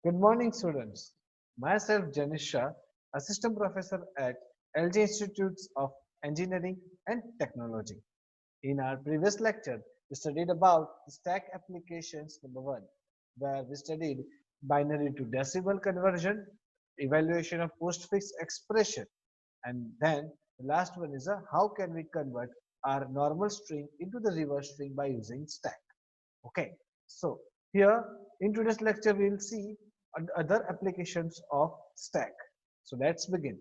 Good morning, students. Myself, Janish Shah, Assistant Professor at LG Institutes of Engineering and Technology. In our previous lecture, we studied about stack applications number 1, where we studied binary to decimal conversion, evaluation of postfix expression, and then the last one is how can we convert our normal string into the reverse string by using stack. Okay, so here in today's lecture we will see other applications of stack. So let's begin.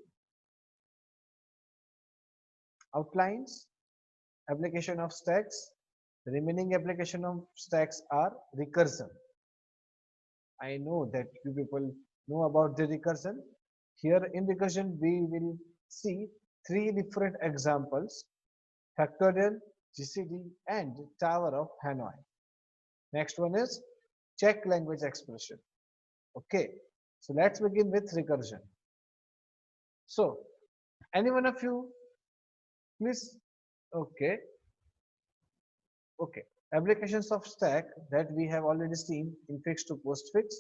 Outlines, application of stacks. The remaining application of stacks are recursion. I know that you people know about the recursion. Here in recursion we will see three different examples: factorial, GCD, and Tower of Hanoi. Next one is check language expression. Okay, so let's begin with recursion. So, any one of you, please. Okay, okay. Applications of stack that we have already seen: infix to postfix,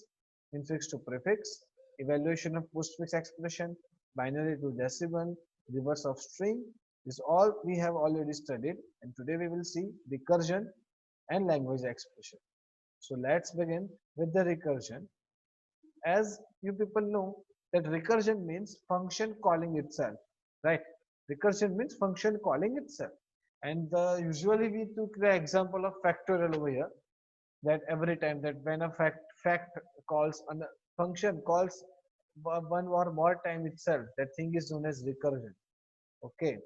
infix to prefix, evaluation of postfix expression, binary to decimal, reverse of string. This all we have already studied, and today we will see recursion and language expression. So let's begin with the recursion. As you people know that recursion means function calling itself, right? Recursion means function calling itself, and usually we took the example of factorial over here, that every time that when a fact calls on a function calls one or more time itself, that thing is known as recursion. Okay,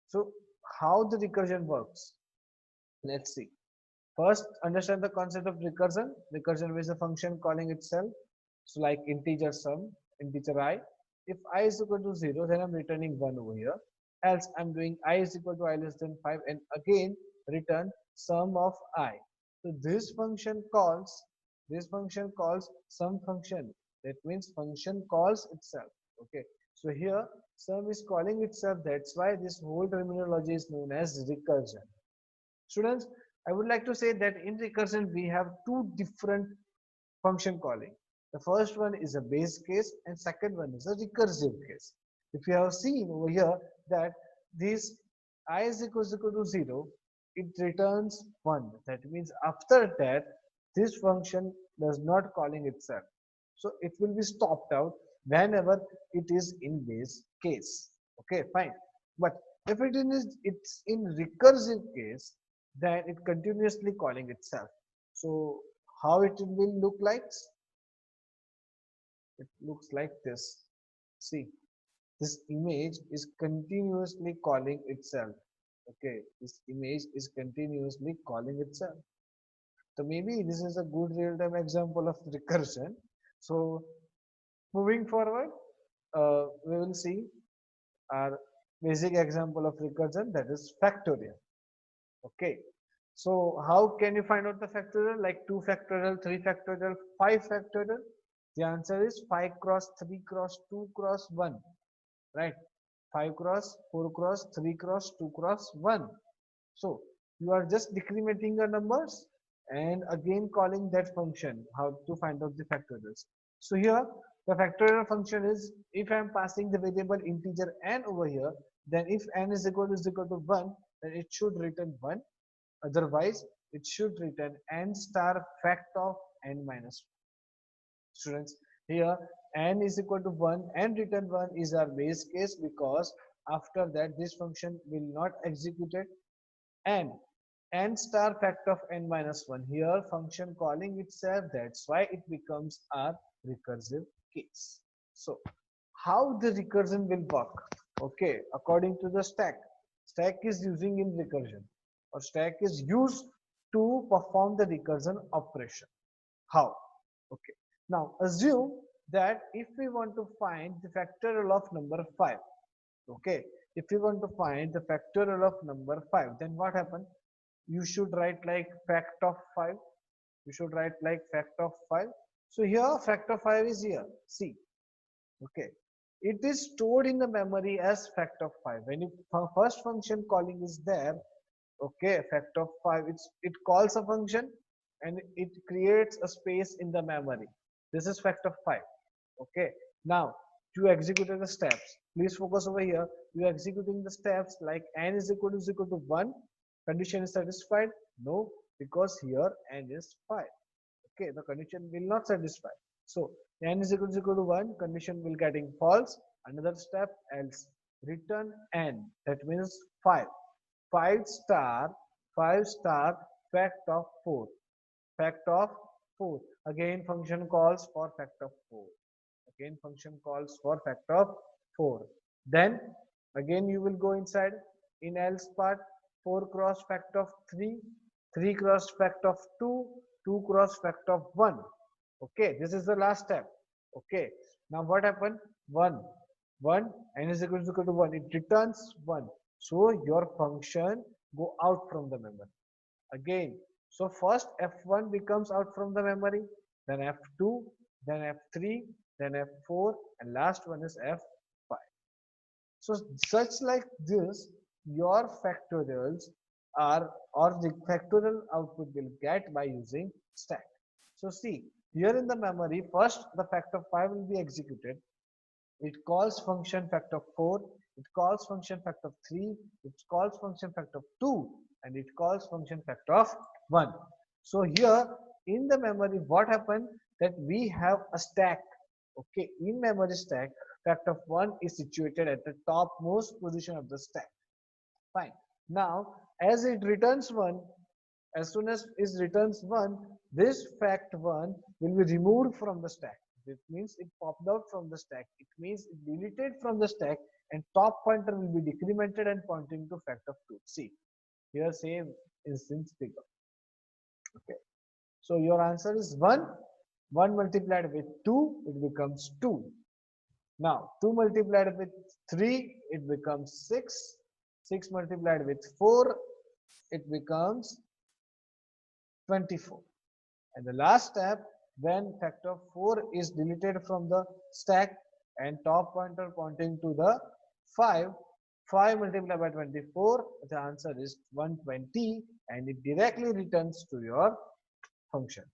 so how the recursion works, let's see. First, understand the concept of recursion. Recursion is a function calling itself. So like integer sum, integer I. If I is equal to 0, then I'm returning 1 over here. Else I'm doing I is equal to I less than 5 and again return sum of I. So this function calls some function. That means function calls itself. Okay. So here sum is calling itself. That's why this whole terminology is known as recursion. Students, I would like to say that in recursion we have two different function calling. The first one is a base case and second one is a recursive case. If you have seen over here that this I is equal to 0, it returns 1. That means after that this function does not calling itself. So it will be stopped out whenever it is in base case. Okay, fine. But if it's in recursive case, then it continuously calling itself. So how it will look like? It looks like this. See, this image is continuously calling itself. Okay, this image is continuously calling itself. So maybe this is a good real-time example of recursion. So moving forward, we will see our basic example of recursion, that is factorial. Okay, so how can you find out the factorial? Like 2 factorial, 3 factorial, 5 factorial? The answer is 5 cross 3 cross 2 cross 1, right? 5 cross 4 cross 3 cross 2 cross 1. So you are just decrementing the numbers and again calling that function, how to find out the factorials. So here the factorial function is, if I am passing the variable integer n over here, then if n is equal to 1, then it should return 1. Otherwise it should return n star fact of n minus 1. Students, here n is equal to 1 and return 1 is our base case, because after that this function will not execute it, and n star fact of n minus 1, here function calling itself, that's why it becomes our recursive case. So how the recursion will work? Okay, according to the stack is using in recursion, or stack is used to perform the recursion operation. How? Okay, now assume that if we want to find the factorial of number 5, okay, if we want to find the factorial of number 5, then what happens? You should write like fact of 5. You should write like fact of 5. So here fact of 5 is here. See, okay, it is stored in the memory as fact of 5. When you first function calling is there, okay, fact of 5, it calls a function and it creates a space in the memory. This is factor 5. Okay. Now you executed the steps. Please focus over here. You are executing the steps like n is equal to 1. Condition is satisfied? No, because here n is 5. Okay, the condition will not satisfy. So n is equal to 1. Condition will getting false. Another step else. Return n. That means 5. 5 star 5 star fact of 4. Fact of 4. Again function calls for fact of 4. Again function calls for fact of 4. Then again you will go inside in else part. 4 cross fact of 3, 3 cross fact of 2, 2 cross fact of 1. Okay, this is the last step. Okay, now what happened? 1 1 n is equal to 1. It returns 1. So your function go out from the memory again. So first F1 becomes out from the memory, then F2, then F3, then F4, and last one is F5. So such like this, your factorials are or the factorial output will get by using stack. So see, here in the memory, first the factor 5 will be executed. It calls function factor 4, it calls function factor 3, it calls function factor 2, and it calls function factor of 1. So here in the memory, what happened that we have a stack. Okay, in memory stack, factor 1 is situated at the topmost position of the stack. Fine. Now, as it returns 1, as soon as it returns 1, this fact 1 will be removed from the stack. It means it popped out from the stack. It means it deleted from the stack, and top pointer will be decremented and pointing to fact of 2. See, here same instance figure. Okay. So your answer is 1. 1 multiplied with 2, it becomes 2. Now 2 multiplied with 3, it becomes 6. 6 multiplied with 4, it becomes 24. And the last step, when factor 4 is deleted from the stack and top pointer pointing to the 5, 5 multiplied by 24, the answer is 120, and it directly returns to your function.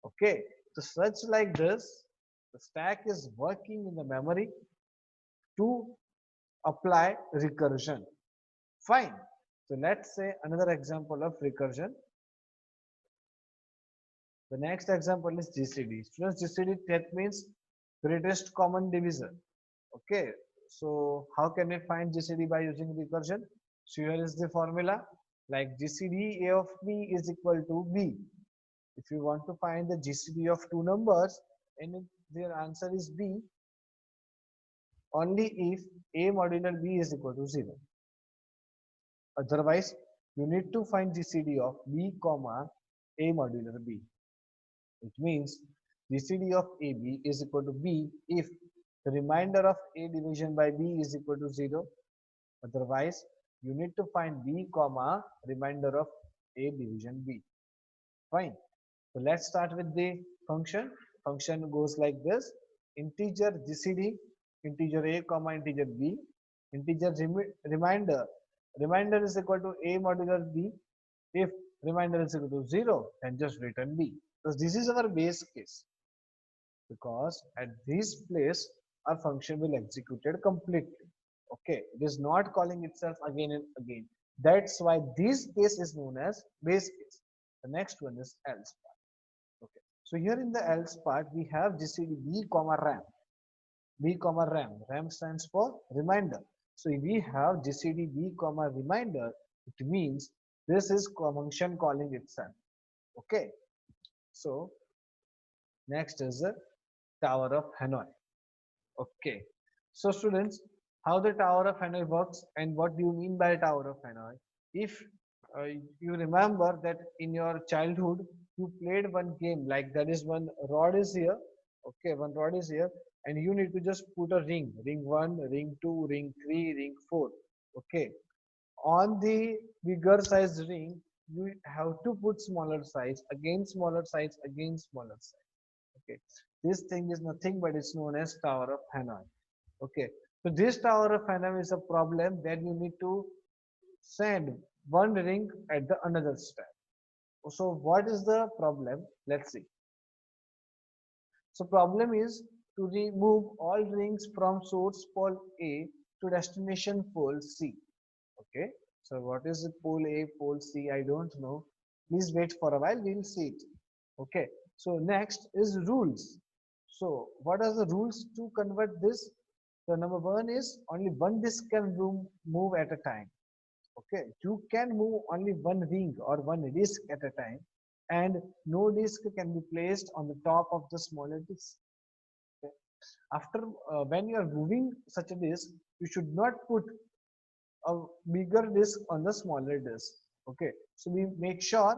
Okay, so such like this, the stack is working in the memory to apply recursion. Fine. So let's say another example of recursion. The next example is GCD. Students, GCD, that means greatest common divisor. Okay, so how can we find GCD by using recursion? So here is the formula, like GCD A of B is equal to B. If you want to find the GCD of two numbers and if their answer is B, only if A modular B is equal to 0. Otherwise, you need to find GCD of B comma A modular B. It means GCD of AB is equal to B if the remainder of A division by B is equal to 0. Otherwise, you need to find B comma remainder of A division B. Fine. So let's start with the function. Function goes like this. Integer GCD, integer A comma integer B, integer remainder. Remainder is equal to A modular B. If remainder is equal to 0, then just return B. So this is our base case, because at this place our function will executed completely. Okay, it is not calling itself again and again. That's why this case is known as base case. The next one is else part. Okay, so here in the else part we have GCD B comma RAM. B comma RAM. RAM stands for reminder. So if we have GCD B comma reminder, it means this is function calling itself. Okay, so next is the Tower of Hanoi. Okay, so students, how the Tower of Hanoi works and what do you mean by Tower of Hanoi? If you remember that in your childhood you played one game, like that is one rod is here. Okay, one rod is here, and you need to just put a ring, ring 1, ring 2, ring 3, ring 4. Okay, on the bigger size ring you have to put smaller size, again smaller size, again smaller size. Okay, this thing is nothing but it's known as Tower of Hanoi. Okay, so this Tower of Hanoi is a problem that you need to send one ring at the another step. So what is the problem? Let's see. So problem is to remove all rings from source pole A to destination pole C. Okay. So what is the pole A, pole C? I don't know. Please wait for a while. We'll see it. Okay. So next is rules. So what are the rules to convert this? So number one is only one disk can move at a time. Okay, you can move only one ring or one disk at a time, and no disk can be placed on the top of the smaller disk. Okay. After when you are moving such a disk, you should not put a bigger disk on the smaller disk. Okay, so we make sure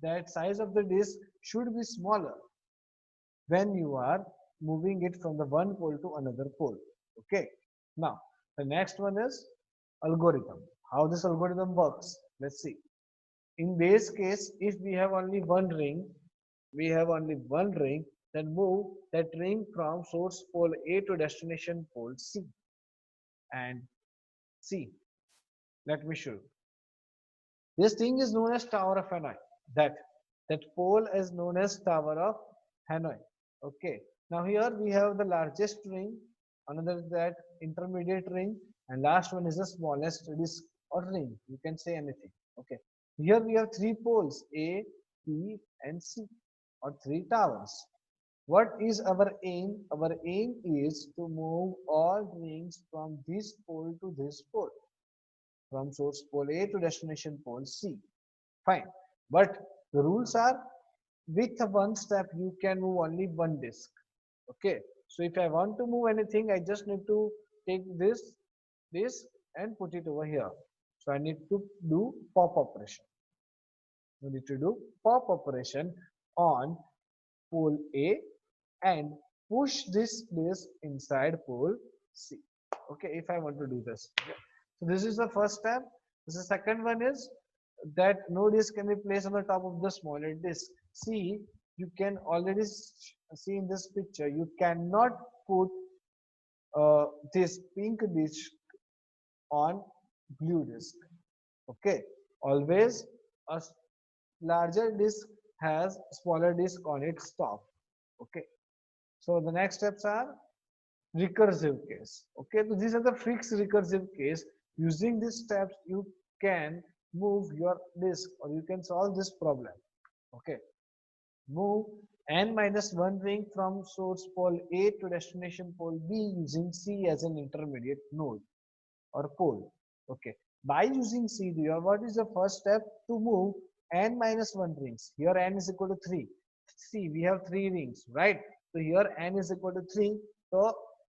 that size of the disk should be smaller when you are moving it from the one pole to another pole. Okay, now the next one is algorithm. How this algorithm works, let's see. In base case, if we have only one ring, then move that ring from source pole A to destination pole C. And see, let me show you. This thing is known as Tower of Hanoi. That that pole is known as Tower of Hanoi. Okay. Now here we have the largest ring, another is that intermediate ring, and last one is the smallest disk or ring. You can say anything. Okay. Here we have three poles A, B, and C, or three towers. What is our aim? Our aim is to move all rings from this pole to this pole, from source pole A to destination pole C. Fine. But the rules are, with one step you can move only one disk. Okay. So if I want to move anything, I just need to take this disk and put it over here. So I need to do pop operation. You need to do pop operation on pole A and push this disk inside pole C. Okay, if I want to do this. Okay. So this is the first step. The second one is that no disk can be placed on the top of the smaller disk. See, you can already see in this picture, you cannot put this pink disk on blue disk. Okay, always a larger disk has smaller disk on its top. Okay, so the next steps are recursive case. Okay, so these are the fixed recursive case. Using these steps, you can move your disk or you can solve this problem. Okay, move n minus 1 ring from source pole A to destination pole B using C as an intermediate node or pole. Okay, by using C, what is the first step? To move n minus 1 rings. Here n is equal to 3. See, we have 3 rings, right? So here n is equal to 3.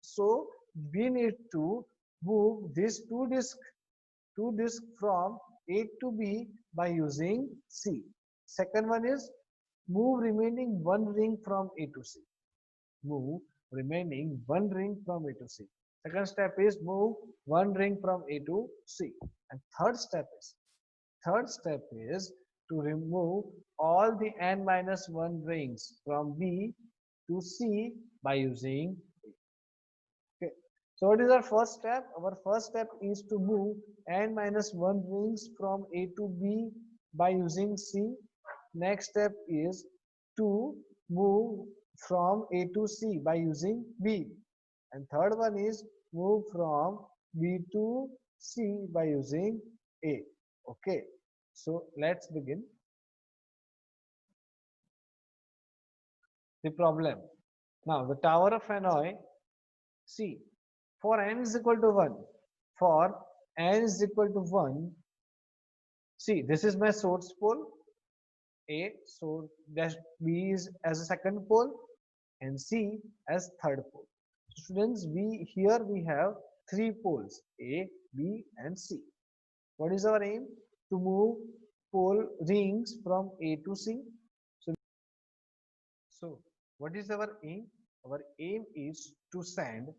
So we need to move these two disks from A to B by using C. Second one is move remaining one ring from A to C. Move remaining one ring from A to C. Second step is move one ring from A to C. And third step is to remove all the n minus 1 rings from B to C by using A. Okay. So what is our first step? Our first step is to move n minus 1 rings from A to B by using C. Next step is to move from A to C by using B. And third one is move from B to C by using A. Okay. So let's begin the problem. Now the Tower of Hanoi, see, for n is equal to 1, for n is equal to 1, see, this is my source pole A, so dash B is as a second pole and C as third pole. So students, here we have three poles A, B and C. What is our aim? To move pole rings from A to C. So what is our aim? Our aim is to send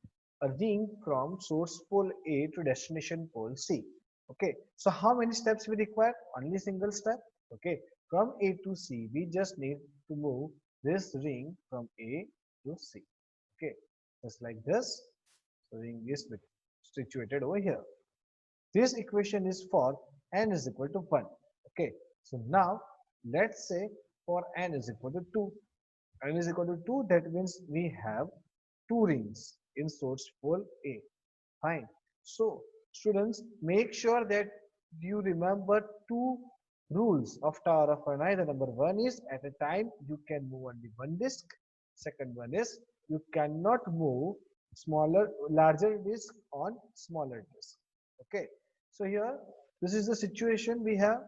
a ring from source pole A to destination pole C. Okay, so how many steps we require? Only single step. Okay, from A to C, we just need to move this ring from A to C. Okay, just like this. So ring is situated over here. This equation is for n is equal to 1. Okay, so now let's say for n is equal to 2. n is equal to 2, that means we have two rings in source pole A. Fine. So, students, make sure that you remember two rules of Tower of Hanoi. The number one is at a time you can move only one disk. Second one is you cannot move larger disk on smaller disk. Okay. So here, this is the situation we have.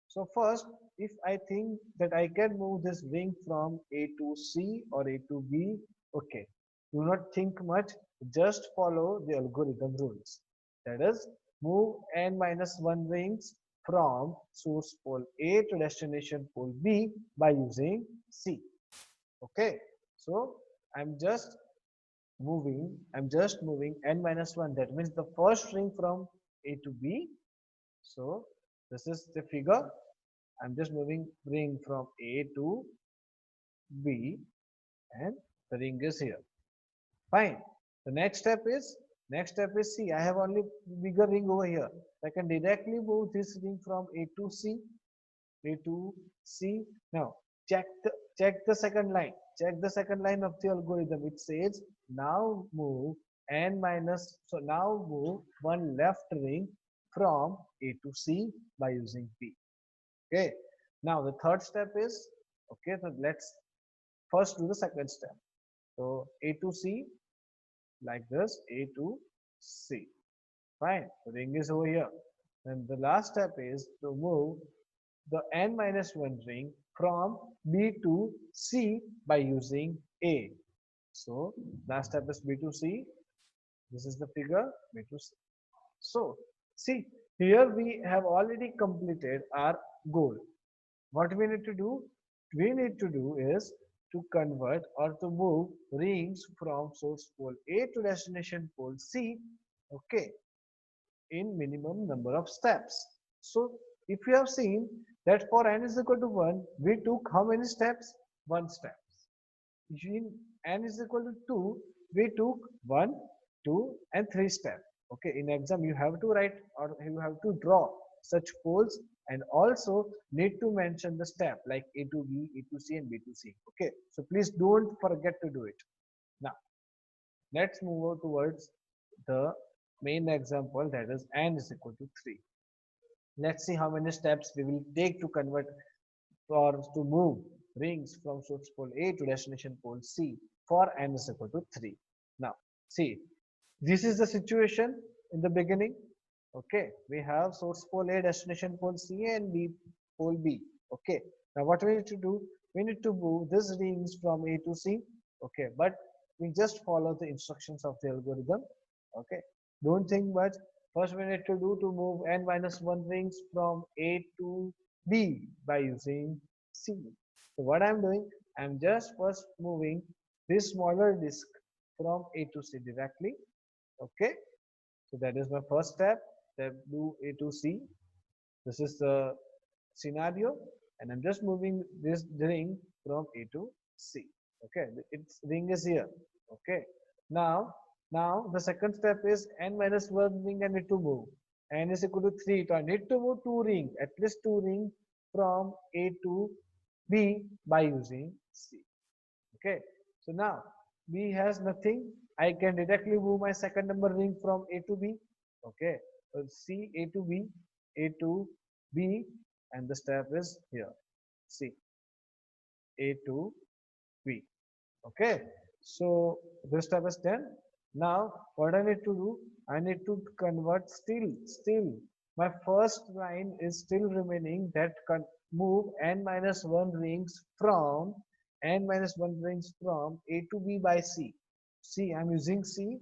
So first, if I think that I can move this ring from A to C or A to B, okay. Do not think much, just follow the algorithm rules. That is, move n minus 1 rings from source pole A to destination pole B by using C. Okay, so I'm just moving n minus 1. That means the first ring from A to B. So this is the figure. I'm just moving ring from A to B and the ring is here. Fine. The next step is C. I have only bigger ring over here. I can directly move this ring from A to C. A to C. Now check the second line. Check the second line of the algorithm. It says now move n minus. So now move one left ring from A to C by using P. Okay. Now the third step is okay. So let's first do the second step. So A to C like this, A to C. Fine, the ring is over here. And the last step is to move the n minus 1 ring from B to C by using A. So last step is B to C. This is the figure B to C. So see, here we have already completed our goal. What we need to do? We need to do is to convert or to move rings from source pole A to destination pole C, okay, in minimum number of steps. So if you have seen that for n is equal to 1, we took how many steps? 1 step. In n is equal to 2, we took 1, 2 and 3 steps. Okay, in exam you have to write or you have to draw such poles and also need to mention the step like A to B, A to C and B to C. Okay, so please don't forget to do it. Now, let's move on towards the main example, that is n is equal to 3. Let's see how many steps we will take to convert or to move rings from source pole A to destination pole C for n is equal to 3. Now, see, this is the situation in the beginning. Okay, we have source pole A, destination pole C and B pole B. Okay, now what we need to do? We need to move these rings from A to C. Okay, but we just follow the instructions of the algorithm. Okay, don't think much. First we need to do to move n minus 1 rings from A to B by using C. So what I'm doing, I'm just first moving this smaller disk from A to C directly. Okay, so that is my first step. Step do A to C. This is the scenario, and I'm just moving this ring from A to C. Okay, its ring is here. Okay, now the second step is n minus 1 ring I need to move. N is equal to 3, so I need to move 2 rings, at least 2 rings from A to B by using C. Okay, so now B has nothing. I can directly move my second number ring from A to B. Okay, so C A to B, A to B, and the step is here. C A to B. Okay, so this step is done. Now what I need to do? I need to convert still. My first line is still remaining, that can move n minus 1 rings from A to B by C. See, I'm using C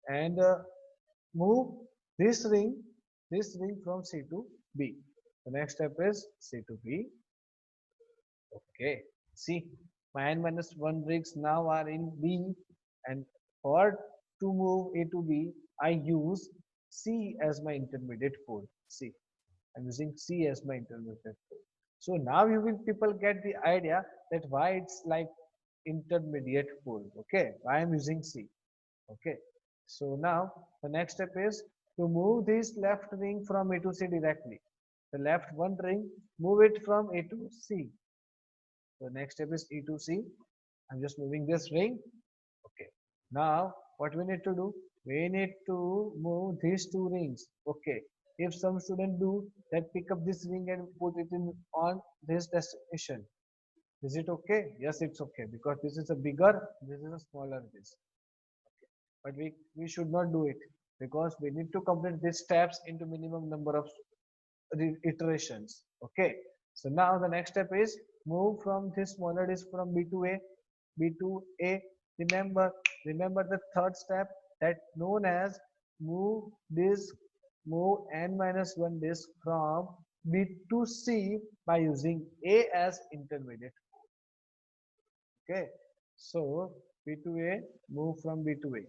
and move this ring from C to B. The next step is C to B. Okay, see, my n minus 1 rings now are in B, and for to move A to B, I use C as my intermediate pole. See, I'm using C as my intermediate pole. So now you will people get the idea that why it's like intermediate pole. Okay, I am using C. Okay, so now the next step is to move this left ring from A to C directly. The left one ring, move it from A to C. The next step is E to C. I'm just moving this ring. Okay. Now, what we need to do? We need to move these two rings. Okay. If some student do that, pick up this ring and put it in on this destination. Is it okay? Yes, it's okay because this is a bigger, this is a smaller this. But we should not do it because we need to complete these steps into minimum number of iterations. Okay. So now the next step is move from this smaller disk from B to A. B to A. Remember the third step that known as move disk, move n minus 1 disk from B to C by using A as intermediate. Okay. So B to A, move from B to A.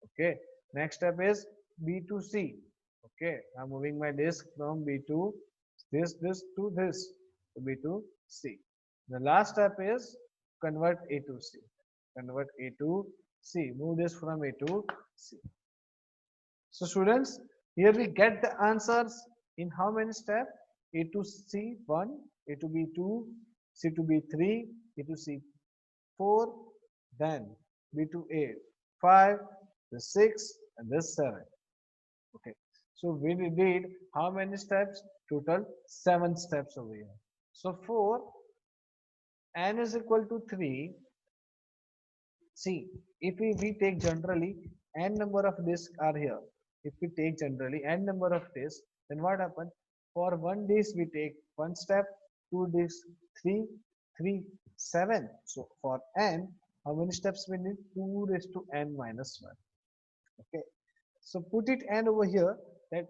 Okay. Next step is B to C. Okay. I'm moving my disk from B to this to this to B to C. The last step is convert A to C. Convert A to C. Move this from A to C. So students, here we get the answers in how many steps? A to C 1, A to B 2, C to B 3, A to C 4, then B to A 5, the 6, and this 7. Okay. So we did how many steps? Total 7 steps over here. So for n is equal to 3, see, if we take generally n number of disks are here. If we take generally n number of disks, then what happens? For one disk we take one step, two disks, three, three, 7. So for n, how many steps we need? 2 raised to n minus 1. Okay. So put it n over here that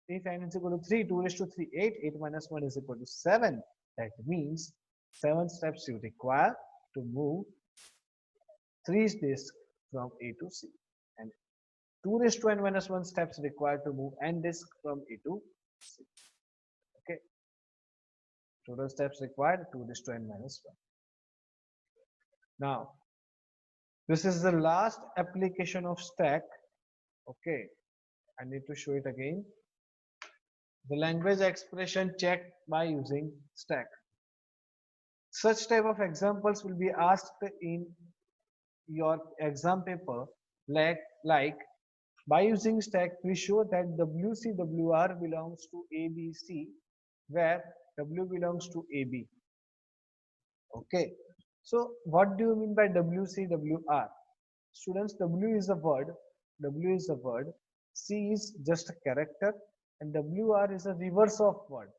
if n is equal to 3, 2 raised to 3, 8, 8 minus 1 is equal to 7. That means 7 steps you require to move 3 disks from A to C. And 2 raised to n minus 1 steps required to move n disk from A to C. Okay. Total steps required 2 raised to n minus 1. Now, this is the last application of stack. Okay. I need to show it again. The language expression checked by using stack. Such type of examples will be asked in your exam paper like by using stack we show that WCWR belongs to ABC where W belongs to AB. Okay. So what do you mean by WCWR? Students, W is a word, W is a word, C is just a character, and WR is a reverse of word.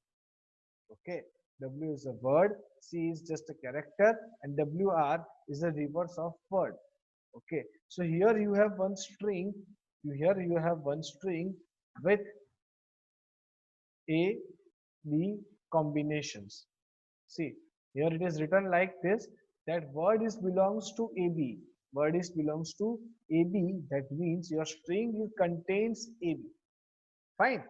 Okay. W is a word, C is just a character, and WR is a reverse of word. Okay. So here you have one string, here you have one string with A, B combinations. See, here it is written like this, that word is belongs to AB. Word is belongs to AB. That means your string contains AB. Fine.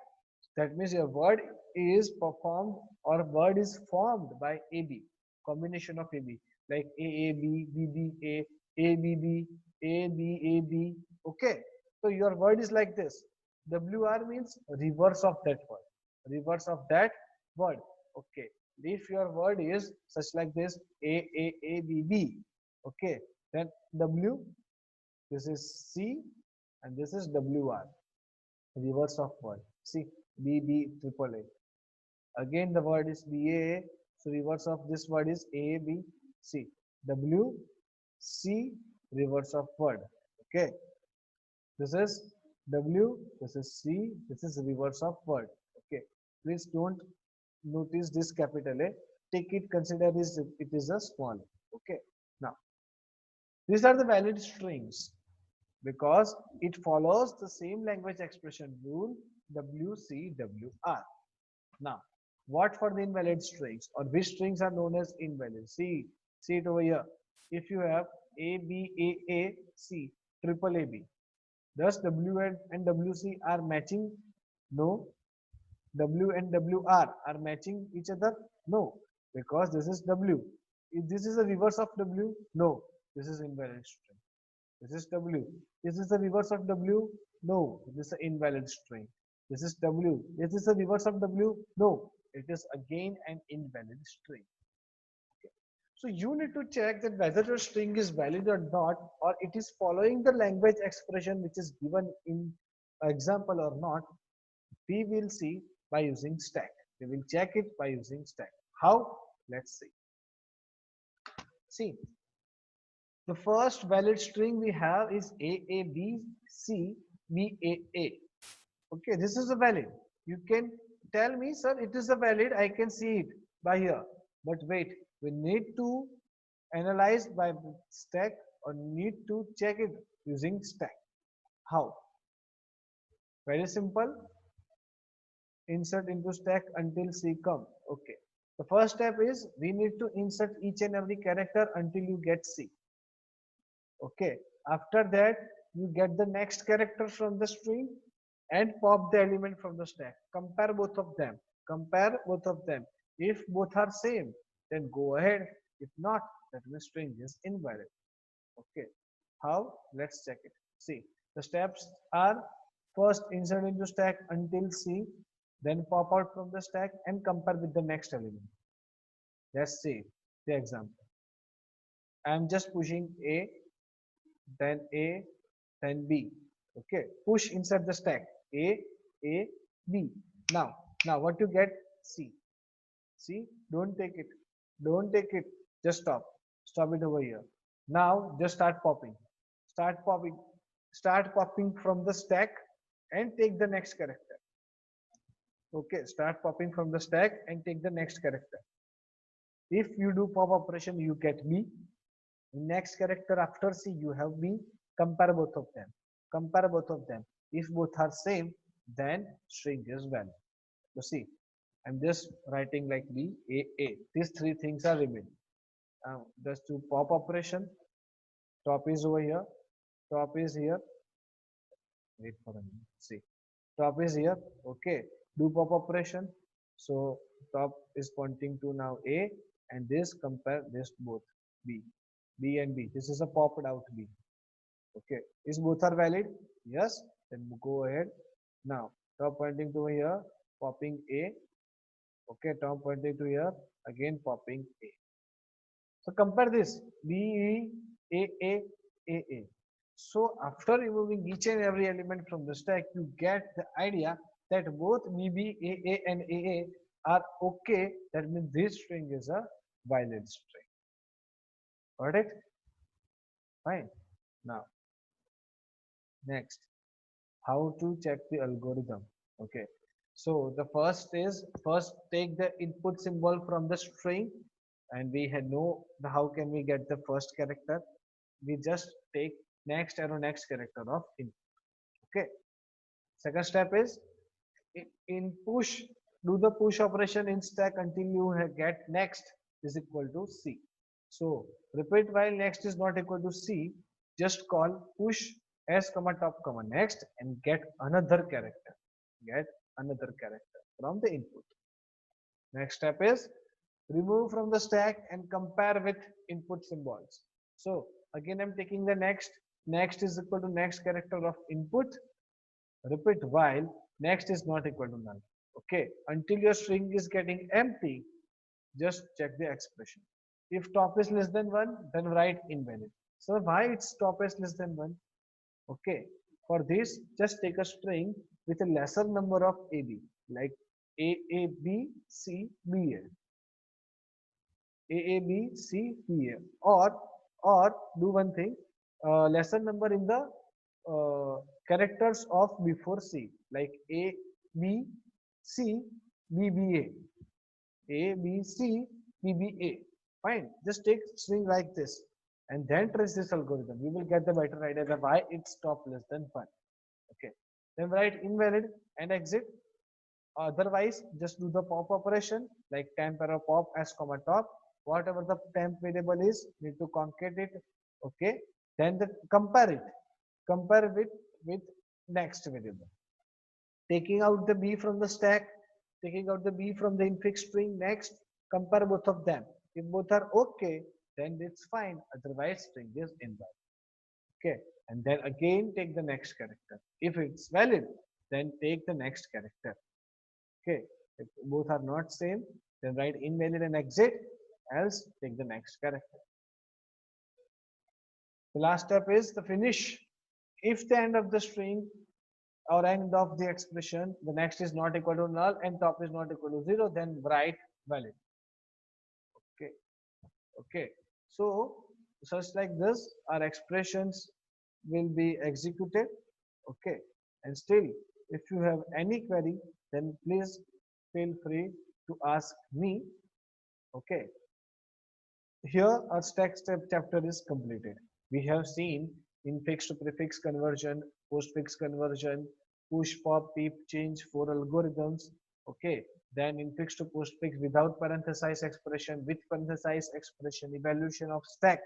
That means your word is performed or word is formed by AB. Combination of AB. Like AAB, BBA, ABB, ABAB. Okay. So your word is like this. WR means reverse of that word. Reverse of that word. Okay. If your word is such like this AAABB, okay, then W, this is C, and this is WR, reverse of word. See, BB triple A. Again, the word is BA, so reverse of this word is AB. C, W, C, reverse of word. Okay, this is W, this is C, this is reverse of word. Okay, please don't notice this capital A, take it, consider this, it is a small a. Okay, now these are the valid strings because it follows the same language expression rule WCWR. Now, what for the invalid strings or which strings are known as invalid? See it over here. If you have ABAAC, triple AB, does W and WC are matching? No. W and WR are matching each other? No, because this is W. If this is the reverse of W, no, this is invalid string. This is W. Is this the reverse of W? No, this is an invalid string. This is W. Is this the reverse of W? No, it is again an invalid string. Okay. So you need to check that whether your string is valid or not, or it is following the language expression which is given in example or not. We will see by using stack. We will check it by using stack. How? Let's see. See, the first valid string we have is AABCBAA. Okay, this is a valid. You can tell me, sir, it is a valid. I can see it by here. But wait, we need to analyze by stack or need to check it using stack. How? Very simple. Insert into stack until C come. Okay. The first step is we need to insert each and every character until you get C. Okay. After that, you get the next character from the string and pop the element from the stack. Compare both of them. Compare both of them. If both are same, then go ahead. If not, that means string is invalid. Okay. How? Let's check it. See, the steps are first insert into stack until C, then pop out from the stack and compare with the next element. Let's see the example. I'm just pushing A, then B. Okay, push inside the stack A, B. Now what you get? C. See, don't take it. Don't take it. Just stop. Stop it over here. Now just start popping. Start popping. Start popping from the stack and take the next character. Okay, start popping from the stack and take the next character. If you do pop operation, you get B. Next character after C, you have B. Compare both of them. Compare both of them. If both are same, then string is valid. You see, I'm just writing like B, A. These three things are remaining. Just to pop operation, top is over here, top is here. Wait for a minute. See, top is here. Okay, do pop operation. So top is pointing to now A, and this compare this both B and B. This is a popped out B. Okay, is both are valid? Yes. Then go ahead. Now top pointing to here, popping A. Okay, top pointing to here, again popping A. So compare this B, A. So after removing each and every element from the stack, you get the idea that both BB, AA and AA are okay. That means this string is a valid string. Got it? Fine. Now, next, how to check the algorithm? Okay. So the first is first take the input symbol from the string, and we had know the how can we get the first character. We just take next arrow next character of input. Okay. Second step is in push, do the push operation in stack until you get next is equal to C. So repeat while next is not equal to C, just call push s comma top comma next and get another character. Get another character from the input. Next step is remove from the stack and compare with input symbols. So again I'm taking the next is equal to next character of input. Repeat while next is not equal to null. Okay, until your string is getting empty, just check the expression. If top is less than 1, then write invalid. So why it's top is less than 1? Okay, for this just take a string with a lesser number of AB, like AABCBA, AABCBA, or do one thing, lesser number in the characters of before C, like A, B, C, BBA, A, B, C, BBA. Fine, just take string like this and then trace this algorithm. You will get the better idea of why it's top less than 1. Okay, then write invalid and exit. Otherwise, just do the pop operation like temp arrow pop s comma top. Whatever the temp variable is, need to concat it. Okay, then compare it. Compare it with next variable. Taking out the B from the stack, taking out the B from the infix string. Next, compare both of them. If both are okay, then it's fine. Otherwise, string is invalid. Okay, and then again take the next character. If it's valid, then take the next character. Okay, if both are not same, then write invalid and exit, else take the next character. The last step is the finish. If the end of the string or end of the expression, the next is not equal to null and top is not equal to 0, then write valid. Okay. Okay. So such like this, our expressions will be executed. Okay. And still, if you have any query, then please feel free to ask me. Okay. Here our stack step chapter is completed. We have seen infix to prefix conversion, postfix conversion, push, pop, peep, change for algorithms. Okay. Then infix to postfix without parenthesize expression, with parenthesize expression, evaluation of stack.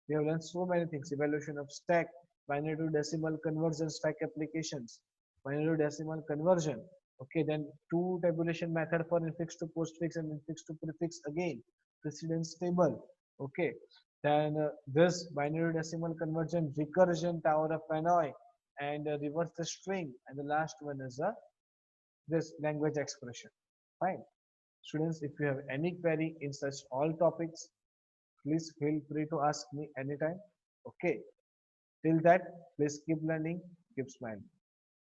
We have learned so many things. Evaluation of stack, binary to decimal conversion, stack applications, binary to decimal conversion. Okay, then two tabulation method for infix to postfix and infix to prefix again, precedence table. Okay, then this binary decimal conversion, recursion, tower of Hanoi, and reverse the string. And the last one is this language expression. Fine. Students, if you have any query in such all topics, please feel free to ask me anytime. Okay. Till that, please keep learning, keep smiling.